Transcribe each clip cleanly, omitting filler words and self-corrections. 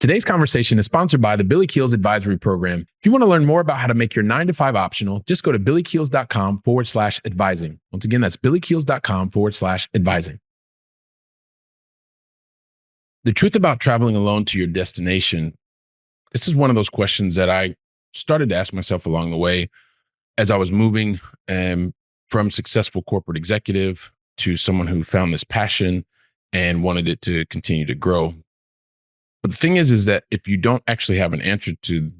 Today's conversation is sponsored by the Billy Keels Advisory Program. If you want to learn more about how to make your 9 to 5 optional, just go to billykeels.com/advising. Once again, that's billykeels.com/advising. The truth about traveling alone to your destination. This is one of those questions that I started to ask myself along the way as I was moving from successful corporate executive to someone who found this passion and wanted it to continue to grow. But the thing is that if you don't actually have an answer to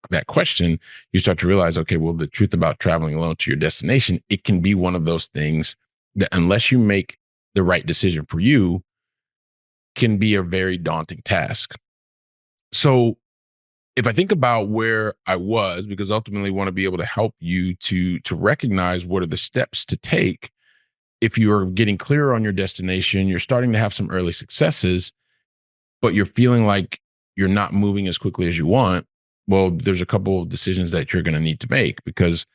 that question, you start to realize, okay, well, the truth about traveling alone to your destination, it can be one of those things that unless you make the right decision for you, can be a very daunting task. So if I think about where I was, because ultimately I want to be able to help you to recognize what are the steps to take. If you're getting clearer on your destination, you're starting to have some early successes, but you're feeling like you're not moving as quickly as you want, well, there's a couple of decisions that you're going to need to make. Because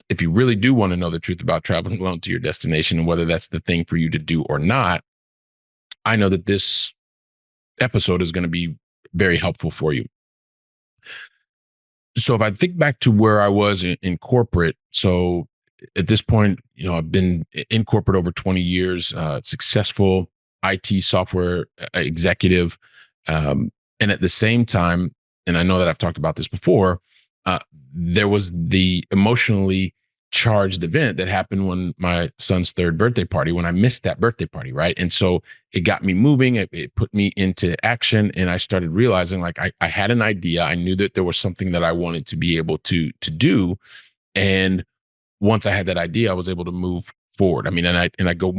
if you really do want to know the truth about traveling alone to your destination and whether that's the thing for you to do or not, I know that this episode is going to be very helpful for you. So if I think back to where I was in corporate, so at this point, I've been in corporate over 20 years, successful IT software executive. And at the same time, and I know that I've talked about this before, there was the emotionally charged event that happened when my son's 3rd birthday party, when I missed that birthday party, right? And so it got me moving, it put me into action, and I started realizing like I had an idea. I knew that there was something that I wanted to be able to do. And once I had that idea, I was able to move forward. I mean, and I go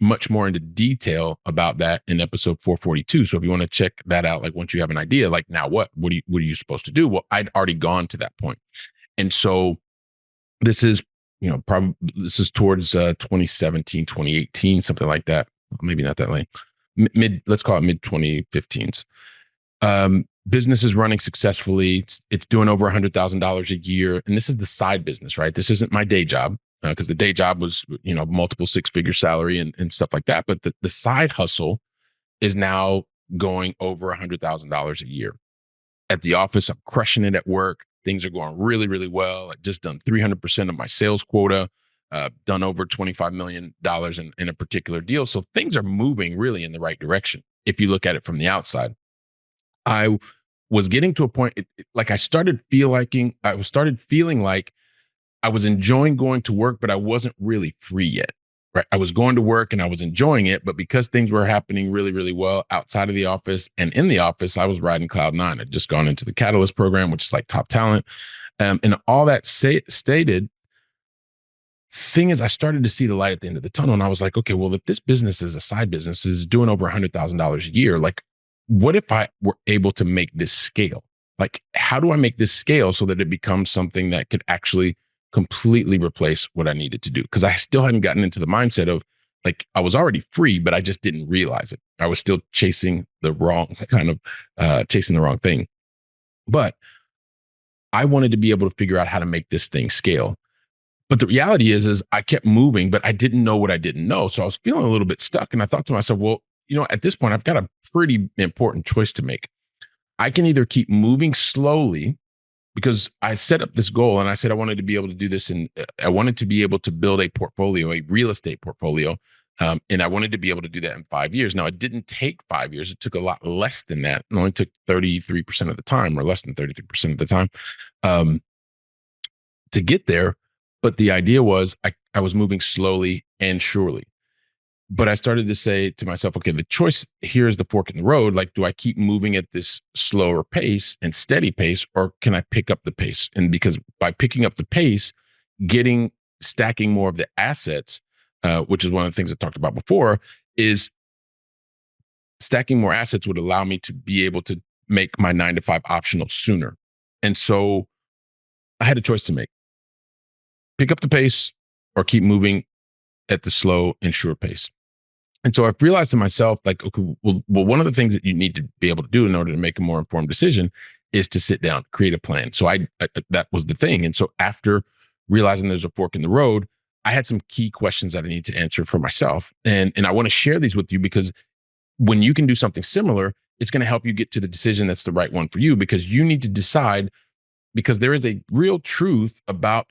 much more into detail about that in episode 442. So if you want to check that out, like once you have an idea, like now what are you supposed to do? Well, I'd already gone to that point. And so this is, probably this is towards 2017, 2018, something like that. Maybe not that late. Let's call it mid 2015s. Business is running successfully. It's doing over $100,000 a year. And this is the side business, right? This isn't my day job. Because the day job was, multiple 6-figure salary and stuff like that. But the side hustle is now going over $100,000 a year. At the office, I'm crushing it at work. Things are going really, really well. I've just done 300% of my sales quota, done over $25 million in a particular deal. So things are moving really in the right direction if you look at it from the outside. I was getting to a point, like I started feeling like I was enjoying going to work, but I wasn't really free yet, right? I was going to work and I was enjoying it, but because things were happening really, really well outside of the office and in the office, I was riding cloud 9. I'd just gone into the Catalyst program, which is like top talent. And all that stated, thing is, I started to see the light at the end of the tunnel. And I was like, okay, well, if this business is a side business, is doing over $100,000 a year, like what if I were able to make this scale? Like, how do I make this scale so that it becomes something that could actually completely replace what I needed to do? Because I still hadn't gotten into the mindset of like, I was already free, but I just didn't realize it. I was still chasing the wrong thing. But I wanted to be able to figure out how to make this thing scale. But the reality is I kept moving, but I didn't know what I didn't know. So I was feeling a little bit stuck. And I thought to myself, well, at this point, I've got a pretty important choice to make. I can either keep moving slowly, because I set up this goal and I said I wanted to be able to do this, and I wanted to be able to build a portfolio, a real estate portfolio, and I wanted to be able to do that in 5 years. Now, it didn't take 5 years. It took a lot less than that. It only took 33% of the time, or less than 33% of the time, to get there. But the idea was I was moving slowly and surely. But I started to say to myself, okay, the choice here is the fork in the road. Like, do I keep moving at this slower pace and steady pace, or can I pick up the pace? And because by picking up the pace, stacking more of the assets, which is one of the things I talked about before, is stacking more assets would allow me to be able to make my 9 to 5 optional sooner. And so I had a choice to make: pick up the pace or keep moving at the slow and sure pace. And so I've realized to myself, like, okay, well, one of the things that you need to be able to do in order to make a more informed decision is to sit down, create a plan. So that was the thing. And so after realizing there's a fork in the road, I had some key questions that I need to answer for myself. And I want to share these with you because when you can do something similar, it's going to help you get to the decision that's the right one for you, because you need to decide, because there is a real truth about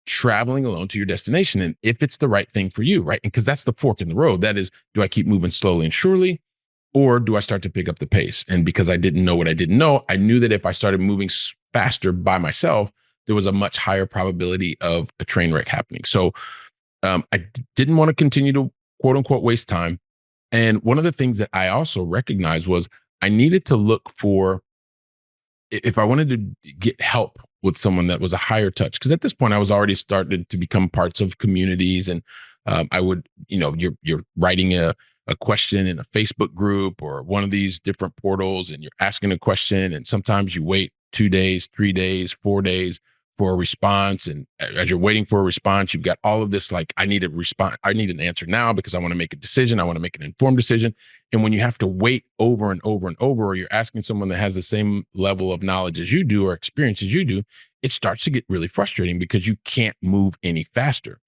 traveling alone to your destination and if it's the right thing for you, right? And because that's the fork in the road. That is, do I keep moving slowly and surely, or do I start to pick up the pace? And because I didn't know what I didn't know, I knew that if I started moving faster by myself, there was a much higher probability of a train wreck happening. So didn't want to continue to quote unquote waste time. And one of the things that I also recognized was I needed to look for, if I wanted to get help with someone that was a higher touch, because at this point I was already started to become parts of communities, and I would, you're writing a question in a Facebook group or one of these different portals, and you're asking a question, and sometimes you wait 2 days, 3 days, 4 days for a response, and as you're waiting for a response, you've got all of this like, I need a response, I need an answer now because I want to make a decision, I want to make an informed decision. And when you have to wait over and over and over, or you're asking someone that has the same level of knowledge as you do or experience as you do, it starts to get really frustrating because you can't move any faster.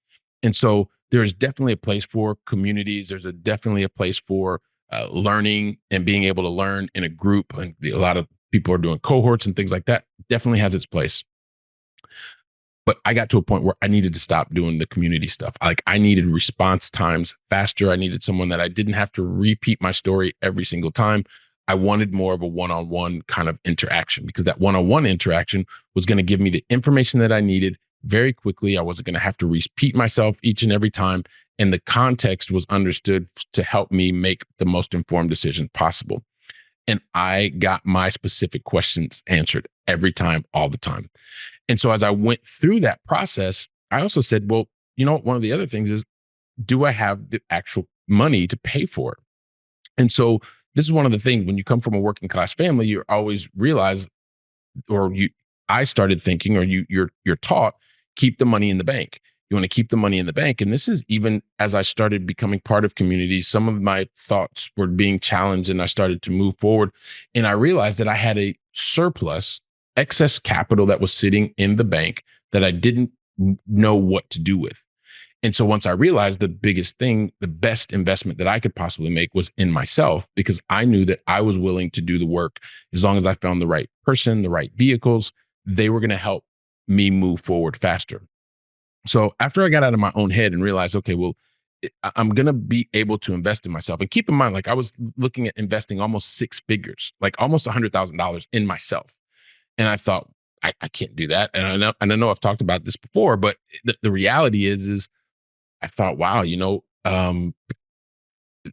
And so there's definitely a place for communities. Definitely a place for learning and being able to learn in a group. And a lot of people are doing cohorts and things like that. Definitely has its place. But I got to a point where I needed to stop doing the community stuff. Like, I needed response times faster. I needed someone that I didn't have to repeat my story every single time. I wanted more of a one-on-one kind of interaction, because that one-on-one interaction was going to give me the information that I needed very quickly. I wasn't going to have to repeat myself each and every time. And the context was understood to help me make the most informed decision possible. And I got my specific questions answered every time, all the time. And so as I went through that process, I also said, well, one of the other things is, do I have the actual money to pay for it? And so this is one of the things, when you come from a working class family, you always realize, I started thinking, or you're taught, keep the money in the bank. You want to keep the money in the bank. And this is even as I started becoming part of communities, some of my thoughts were being challenged, and I started to move forward. And I realized that I had a surplus, excess capital that was sitting in the bank that I didn't know what to do with. And so once I realized the biggest thing, the best investment that I could possibly make was in myself, because I knew that I was willing to do the work. As long as I found the right person, the right vehicles, they were going to help me move forward faster. So after I got out of my own head and realized, okay, well, I'm going to be able to invest in myself. And keep in mind, like, I was looking at investing almost six figures, like almost $100,000 in myself. And I thought, I can't do that. And I know I've talked about this before, but the reality is I thought, wow,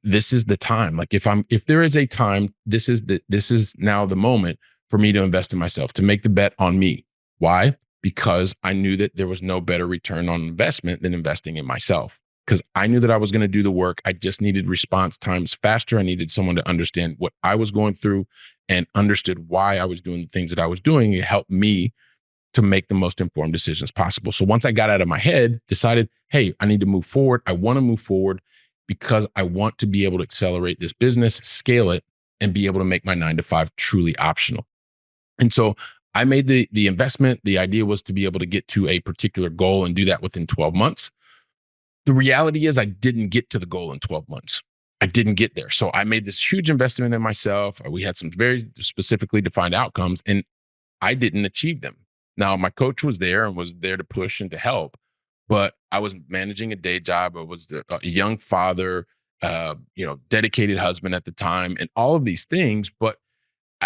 this is the time. Like, if there is a time, this is now the moment for me to invest in myself, to make the bet on me. Why? Because I knew that there was no better return on investment than investing in myself. Because I knew that I was going to do the work. I just needed response times faster. I needed someone to understand what I was going through and understood why I was doing the things that I was doing. It helped me to make the most informed decisions possible. So once I got out of my head, decided, hey, I need to move forward. I want to move forward because I want to be able to accelerate this business, scale it, and be able to make my 9 to 5 truly optional. And so I made the investment. The idea was to be able to get to a particular goal and do that within 12 months. The reality is I didn't get to the goal in 12 months. I didn't get there. So I made this huge investment in myself. We had some very specifically defined outcomes, and I didn't achieve them. Now, my coach was there and was there to push and to help, but I was managing a day job. I was a young father, dedicated husband at the time, and all of these things. But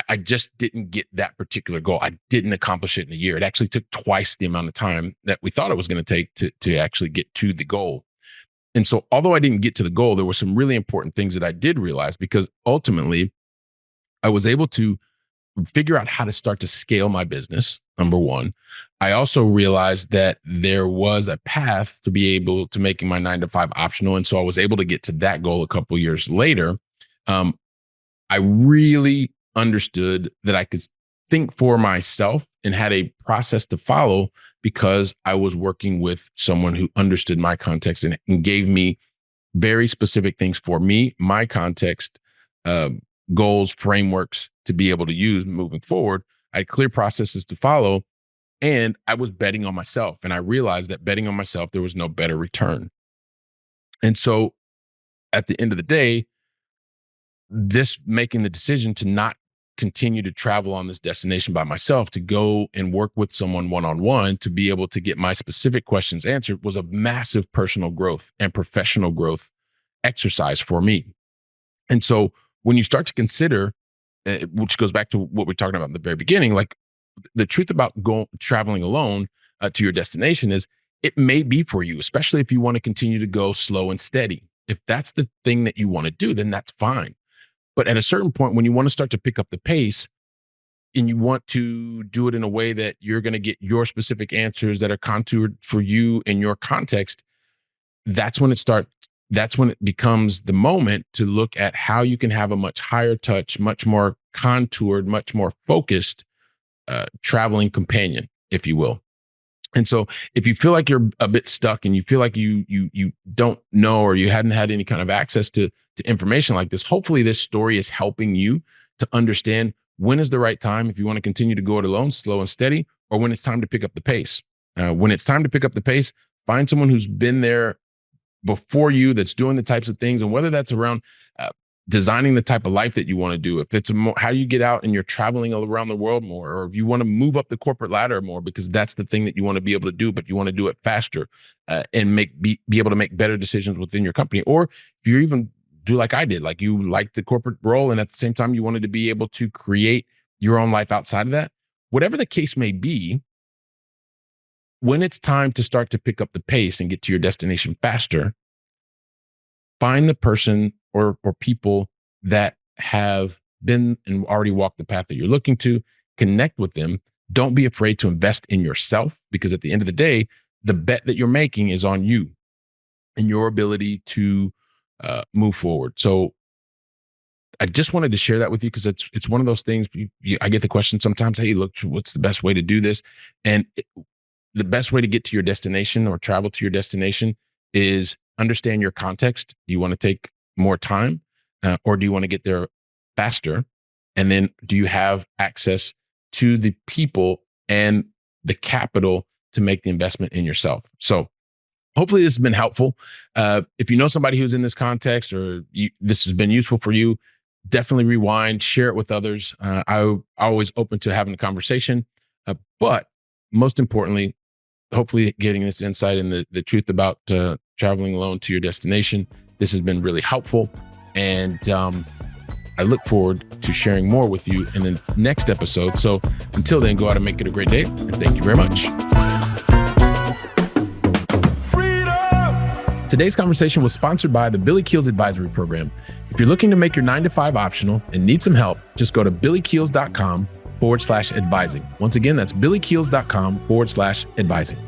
I just didn't get that particular goal. I didn't accomplish it in a year. It actually took twice the amount of time that we thought it was going to take to actually get to the goal. And so, although I didn't get to the goal, there were some really important things that I did realize, because ultimately I was able to figure out how to start to scale my business. Number one, I also realized that there was a path to be able to making my 9 to 5 optional. And so I was able to get to that goal a couple of years later. I really understood that I could think for myself and had a process to follow, because I was working with someone who understood my context and gave me very specific things for me, my context, goals, frameworks to be able to use moving forward. I had clear processes to follow, and I was betting on myself. And I realized that betting on myself, there was no better return. And so at the end of the day, this making the decision to not continue to travel on this destination by myself, to go and work with someone one-on-one to be able to get my specific questions answered, was a massive personal growth and professional growth exercise for me. And so when you start to consider, which goes back to what we're talking about in the very beginning, like the truth about traveling alone to your destination is it may be for you, especially if you want to continue to go slow and steady. If that's the thing that you want to do, then that's fine. But at a certain point, when you want to start to pick up the pace and you want to do it in a way that you're going to get your specific answers that are contoured for you in your context, that's when it becomes the moment to look at how you can have a much higher touch, much more contoured, much more focused traveling companion, if you will. And so if you feel like you're a bit stuck and you feel like you don't know, or you hadn't had any kind of access to information like this, hopefully this story is helping you to understand when is the right time, if you want to continue to go it alone, slow and steady, or when it's time to pick up the pace. When it's time to pick up the pace, find someone who's been there before you, that's doing the types of things, and whether that's around designing the type of life that you want to do, if it's how you get out and you're traveling around the world more, or if you want to move up the corporate ladder more because that's the thing that you want to be able to do, but you want to do it faster and be able to make better decisions within your company. Or if you even do like I did, like you like the corporate role and at the same time you wanted to be able to create your own life outside of that, whatever the case may be, when it's time to start to pick up the pace and get to your destination faster, find the person or people that have been and already walked the path that you're looking to, connect with them. Don't be afraid to invest in yourself, because at the end of the day, the bet that you're making is on you and your ability to move forward. So I just wanted to share that with you because it's one of those things. I get the question sometimes, hey, look, what's the best way to do this? And the best way to get to your destination or travel to your destination is understand your context. Do you want to take more time or do you want to get there faster? And then do you have access to the people and the capital to make the investment in yourself? So hopefully this has been helpful. If you know somebody who's in this context, or this has been useful for you, definitely rewind, share it with others. I'm always open to having a conversation. But most importantly, hopefully getting this insight and the truth about traveling alone to your destination. This has been really helpful. And I look forward to sharing more with you in the next episode. So until then, go out and make it a great day. And thank you very much. Today's conversation was sponsored by the Billy Keels Advisory Program. If you're looking to make your 9-to-5 optional and need some help, just go to billykeels.com/advising. Once again, that's billykeels.com/advising.